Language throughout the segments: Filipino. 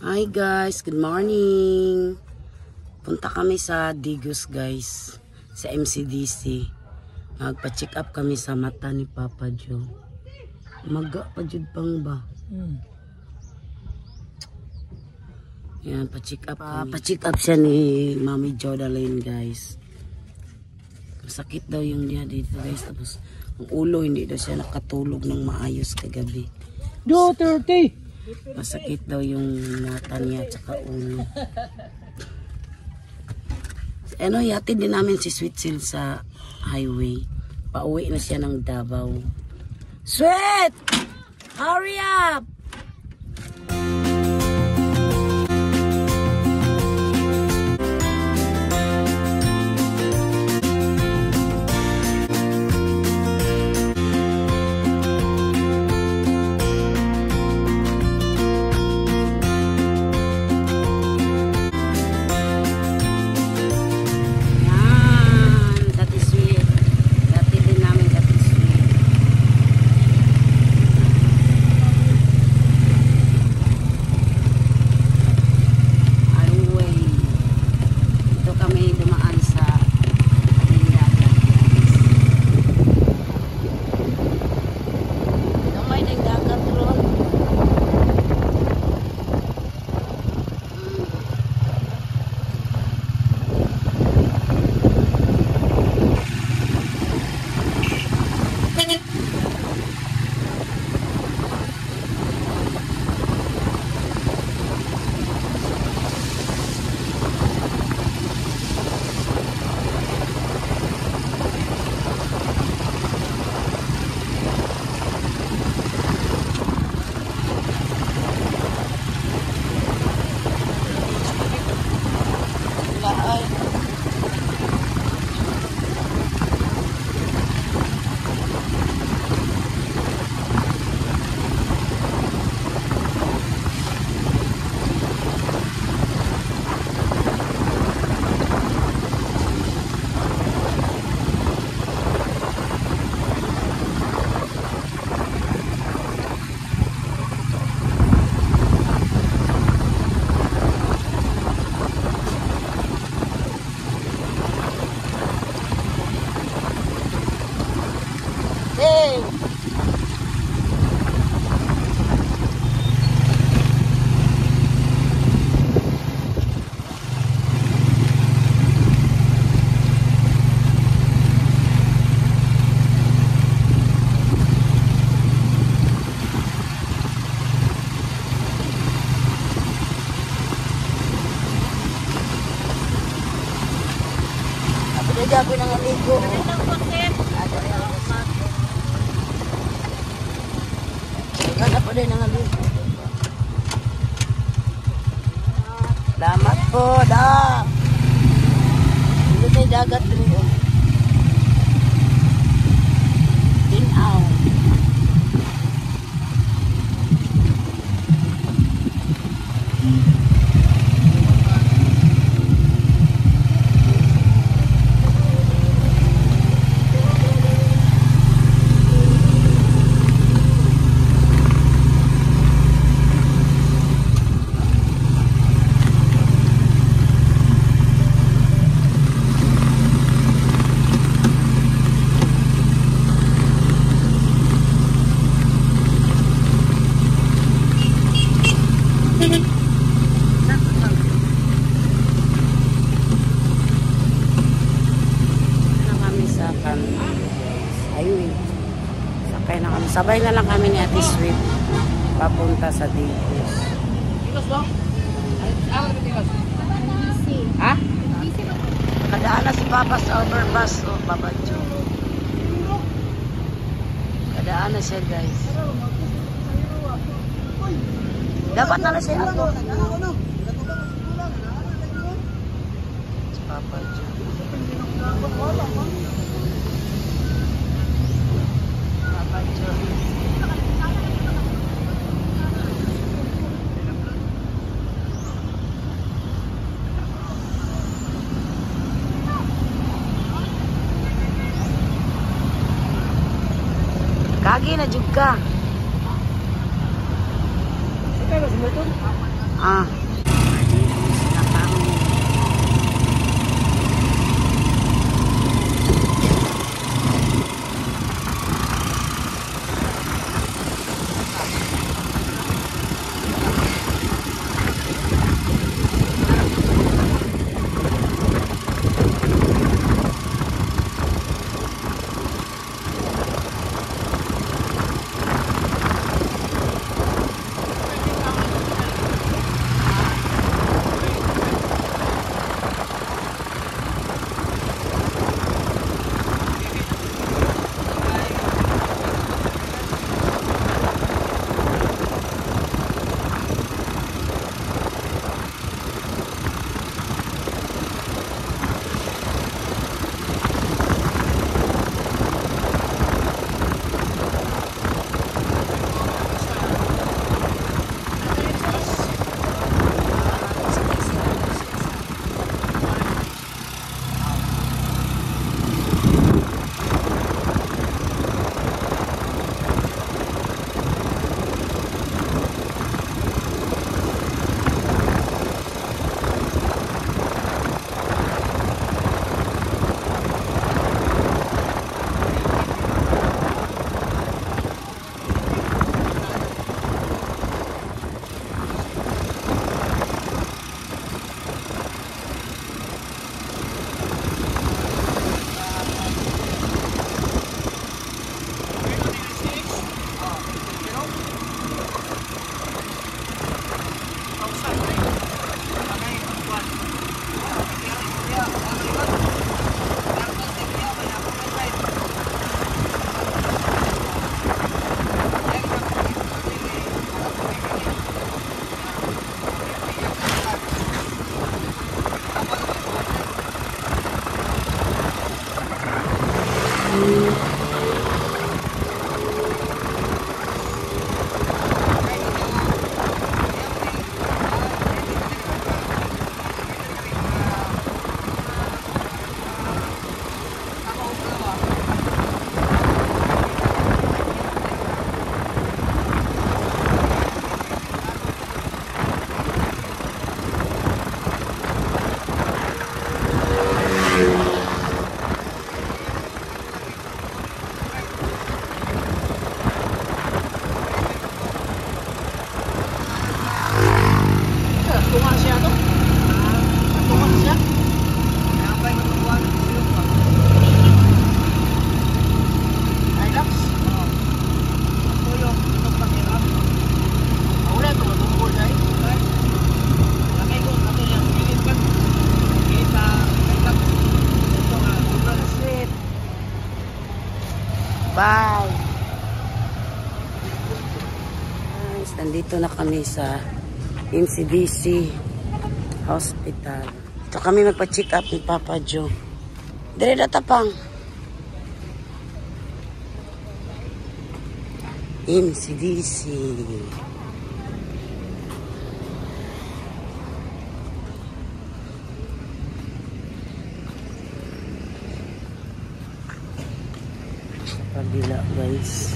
Hi guys, good morning. Punta kami sa Digos guys, sa MCDC. Magpa-check up kami sa mata ni Papa Joe. Maga pa jud pang ba? Yan, pa-check up kami. Pa-check up siya ni Mami Jodaline guys. Masakit daw yung niya dito guys. Tapos ang ulo hindi daw siya nakatulog ng maayos kagabi. Do 30. Masakit daw yung mata niya tsaka ulo. Ano, yatid din namin si Sweet Seal sa highway. Pauwi na siya ng Davao. Sweet! Hurry up! Ako nang aligo. Kada po din nang aligo. Salamat po, da. Dito tayo dagat rin. Tinaw. Sabay na lang kami ni Ate Sweet papunta sa Digos. Ha? Kadaan na si Papa sa overpass. O, Papa Joe. Kadaan na siya guys. Dapat na lang siya ako. Si Papa Joe. Kagi na jud ka. Ah. Bye! Guys, nandito na kami sa MCDC Hospital. Ito kami magpa-check up ni Papa Joe. Dire na tapang. MCDC. Kabila guys.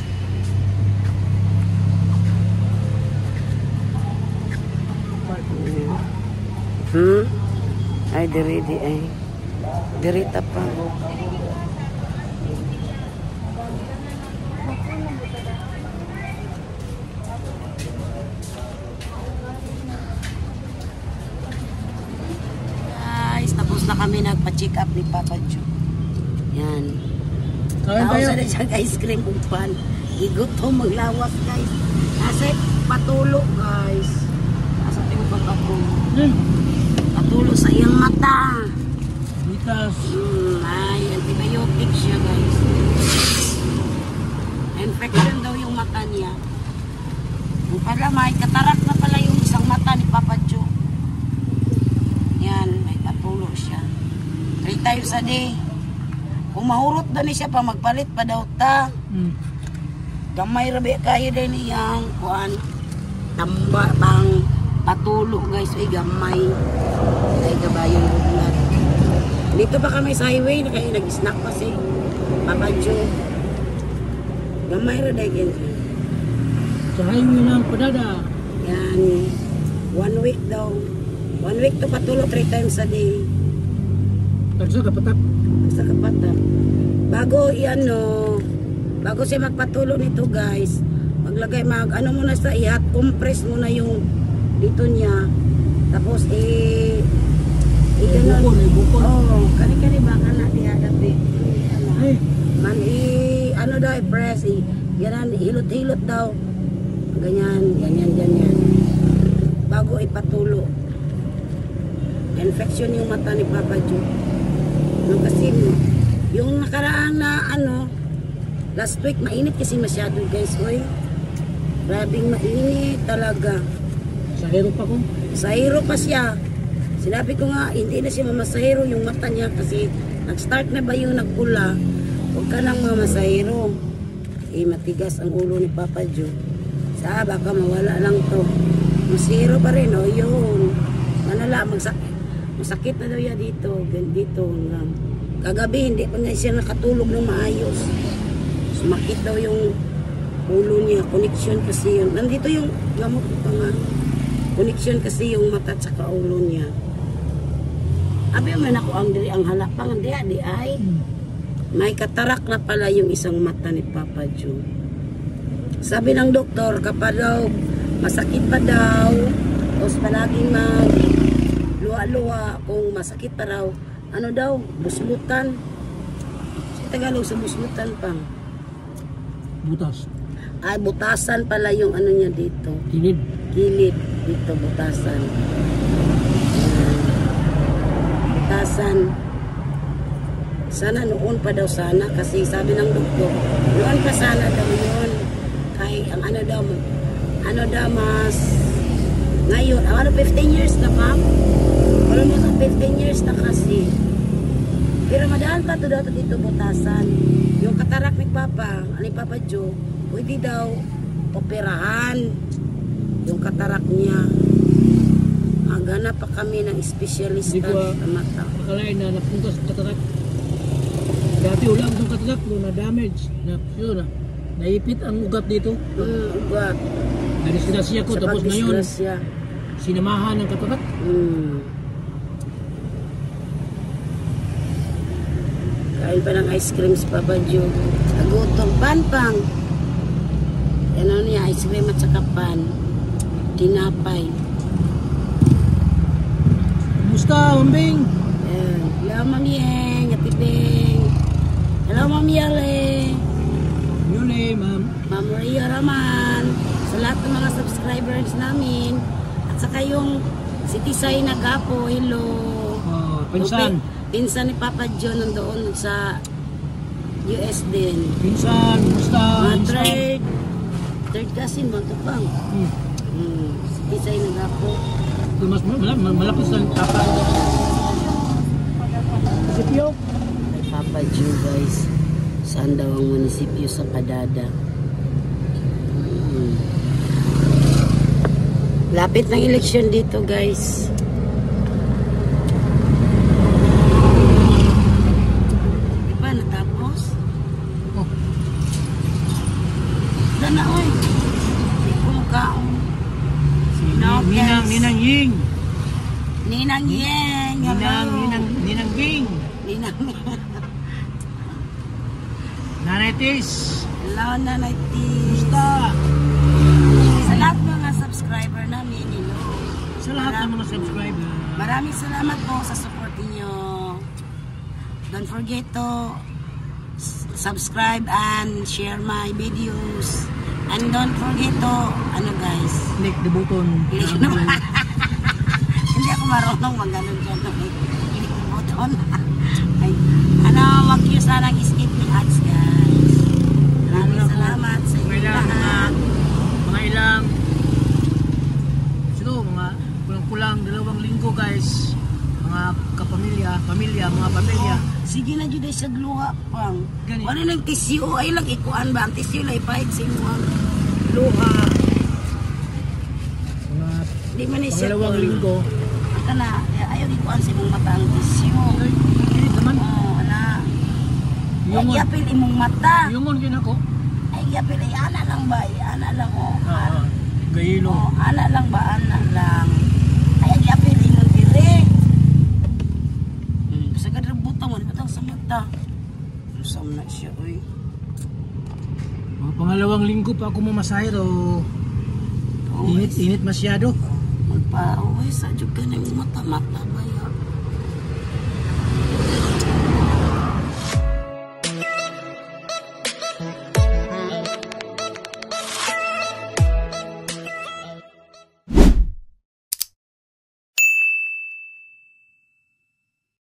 Ay diri di ay. Diri tapang. Guys, tapos na kami nagpa-check up ni Papa Joe. Yan. Nausa na siya ice cream upan. Igutom maglawas guys. Nasa patulo guys. Nasa tayo pagpatulo. Patulo sa iyang mata. Mitas. Ay, antibiotic siya guys. Infection daw yung mata niya. Yung pala may katarak na pala yung isang mata ni Papa Joe. Yan, may patulo siya. 3 times a day. Kung mahurot daw ni siya pa, magpalit pa daw ta. Gamay rabi kayo din niyang kuan. Tamba bang patulo guys. Ay gamay. Ay gabayong bulan. Dito pa kami sa highway. Nag-snack pa si Papa Joe. Gamay ra dahil. Sa highway ng Padada. Yan. 1 week daw. 1 week to patulo 3 times a day. Tagsa kapatak. Sa kapatid. Bago siya magpatulo nito guys, maglagay ano muna sa ihat, compress muna yung dito niya. Tapos bukol. Oh, kani baka na dihadapi. Man ano daw i-press, ganan hilot-hilot daw. Ganyan. Bago ipatulo. Infection yung mata ni Papa Joe. No, kasi yung nakaraang na last week mainit kasi masyado guys, oy. Grabing mainit talaga. Sa hero pa ko. Sa hero pa siya. Sinabi ko nga, hindi na siya mamasahero yung mata niya kasi nag-start na ba yung nagpula. Huwag ka nang mamasahero. Matigas ang ulo ni Papa Joe. Baka mawala lang to. Masahero pa rin, yun. Manala, masakit na daw yan dito. Hanggang. Kagabi, hindi pa nga siya nakatulog ng maayos. Sumakit daw yung ulo niya. Connection kasi yun. Nandito yung gamot ko nga. Connection kasi yung mata at saka ulo niya. Abi man ako ang halapang di ay. May katarak na pala yung isang mata ni Papa Joe. Sabi ng doktor, kapag daw masakit pa daw, tapos palaging luwa-luwa kung masakit pa raw, buslutan. Sa Tagalog sa buslutan pang. Butas. Ay, butasan pala yung niya dito. Kilid. Dito, butasan. Butasan. Sana noon pa daw kasi sabi ng doktor, noon pa sana daw yun. Kay ang mas ngayon, 15 years na pa. Almost 15 years na kasi. Pero madaan pa to daw dito butasan. Yung katarak ni Papa Joe, pwede daw operahan yung katarak niya. Maghanap pa kami ng espesyalista sa mata. Akalain na napunta sa katarak. Dati ulang itong katarak na damage. Naipit ang ugat dito. Ugat. Nadisgrasya ko tapos ngayon sinamahan ng katarak. Kain pa ng ice cream sa Papa Joe. Agutong panpang. Niya, ice cream at saka pan. Tinapay. Kumusta, Mambing? Hello, Mami Yeng, Atibing. Hello, Mami Yale. Yule, Ma'am. Ma'am Maria Raman. Sa lahat ng mga subscribers namin. At saka yung si Tisay Nagapo, hello. Pinsan. Pinsan ni Papa John nandoon sa US din. Pinsan, kumusta? Third cousin ba ito pang? Si Tisay Nagapo. Mas malapos lang Papa. Munisipyo? Kay Papa John guys. Saan daw ang munisipyo sa Padada? Lapit ng eleksyon dito guys. Di ba natapos? Dana oy. Di ko mukhaon. Ninang Ying. Ninang Yeng. Ninang Bing. Nanay Tis. Hello, Nanay Tis. Kumusta? Sa lahat ng mga subscriber namin, hello. Sa lahat ng mga subscriber. Maraming salamat po sa support niyo. Don't forget to subscribe and share my videos. And don't forget to, guys? Click the button. Hindi ako marunong mag-ganon dyan. Click the button. Wag nyo sanang skip yung ads, guys. Maraming salamat sa inyo lahat. Mga ilang kulang 2 linggo guys. Mga mga pamilya. Sige na dyan sa luha pang. Ganito. Wala lang tissue. Ay lang ikuan ba? Ang tissue lang ipahit sa inyo ang luha. Di man na siya. 2 linggo. Aka na. Ayaw ikuan sa imong mata ang tissue. Kilit naman. Ay yapil imong mata. Yungon ginako. Ay yapil ay ana lang ba? Ana lang Gayilo. ana lang ba? Ana lang. na siya, oy. Mga pangalawang linggo pa ako mamasahe o init masyado. Magpa-uwi sa juga na yung mata-mata ba?